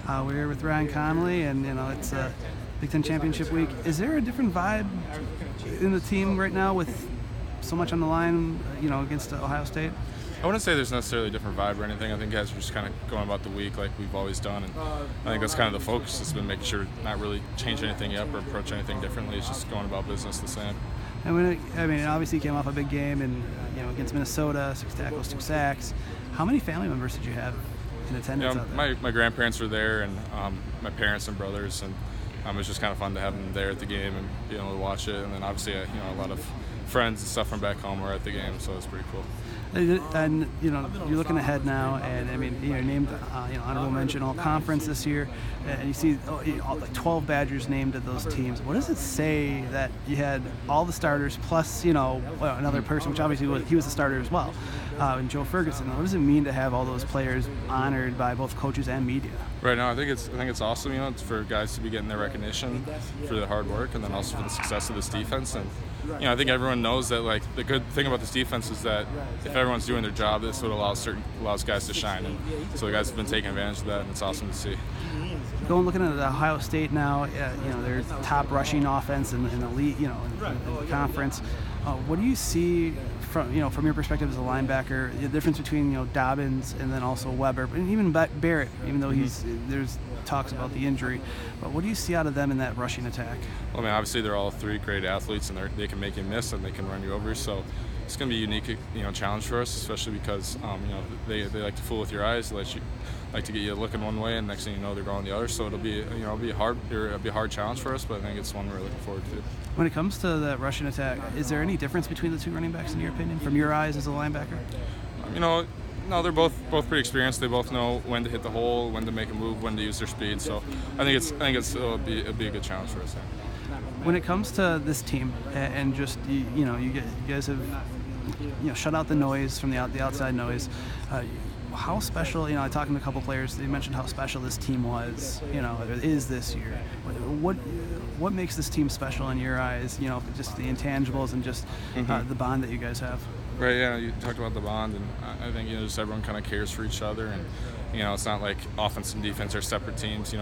We're here with Ryan Connelly, and it's a Big Ten Championship week. Is there a different vibe in the team right now with so much on the line, against Ohio State? I wouldn't say there's necessarily a different vibe or anything. I think guys are just kind of going about the week like we've always done, and I think that's kind of the focus. Has been making sure not really change anything up or approach anything differently. It's just going about business the same. And it obviously came off a big game, and against Minnesota, 6 tackles, 2 sacks. How many family members did you have in attendance out there? My grandparents were there, and my parents and brothers, and it was just kind of fun to have them there at the game and be able to watch it. And then obviously, a lot of friends and stuff from back home were at the game, so it's pretty cool. And you're looking ahead now, and you're named honorable mention all conference this year, and you see like 12 Badgers named at those teams. What does it say that you had all the starters plus another person, which obviously he was a starter as well, and Joe Ferguson? What does it mean to have all those players honored by both coaches and media? Right now, I think it's awesome. It's for guys to be getting their recognition for their hard work, and then also for the success of this defense. And I think everyone knows that the good thing about this defense is that if everyone's doing their job, this would allows guys to shine. And so the guys have been taking advantage of that, and it's awesome to see. Looking at Ohio State now, their top rushing offense in the league, in the conference. What do you see from your perspective as a linebacker, the difference between Dobbins and then also Weber, and even Barrett, even though there's talks about the injury, but what do you see out of them in that rushing attack? Well, obviously they're all 3 great athletes, and they can make you miss and they can run you over. So it's going to be a unique, challenge for us, especially because they like to fool with your eyes, they like to get you looking one way, and next thing you know they're going the other. So it'll be a hard challenge for us, but I think it's one we're looking forward to. When it comes to the rushing attack, is there any difference between the 2 running backs in your opinion, from your eyes as a linebacker? No, they're both pretty experienced. They both know when to hit the hole, when to make a move, when to use their speed. So I think it'll be a good challenge for us. When it comes to this team, and just you guys have shut out the noise from the outside noise. How special? Talking to a couple players, they mentioned how special this team was. Is this year. What makes this team special in your eyes? Just the intangibles and just the bond that you guys have. Right, yeah, you talked about the bond, and I think just everyone kind of cares for each other, and it's not like offense and defense are separate teams.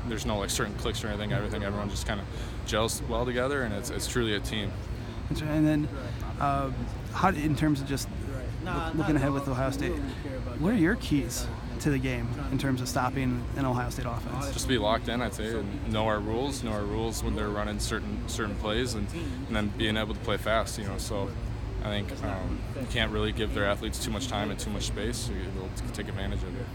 There's no certain cliques or anything. Everyone just kind of gels well together, and it's truly a team. And then, how in terms of just looking ahead with Ohio State, what are your keys to the game in terms of stopping an Ohio State offense? Just be locked in, I'd say, and know our rules when they're running certain plays, and then being able to play fast. So I think you can't really give their athletes too much time and too much space. So you'll take advantage of it.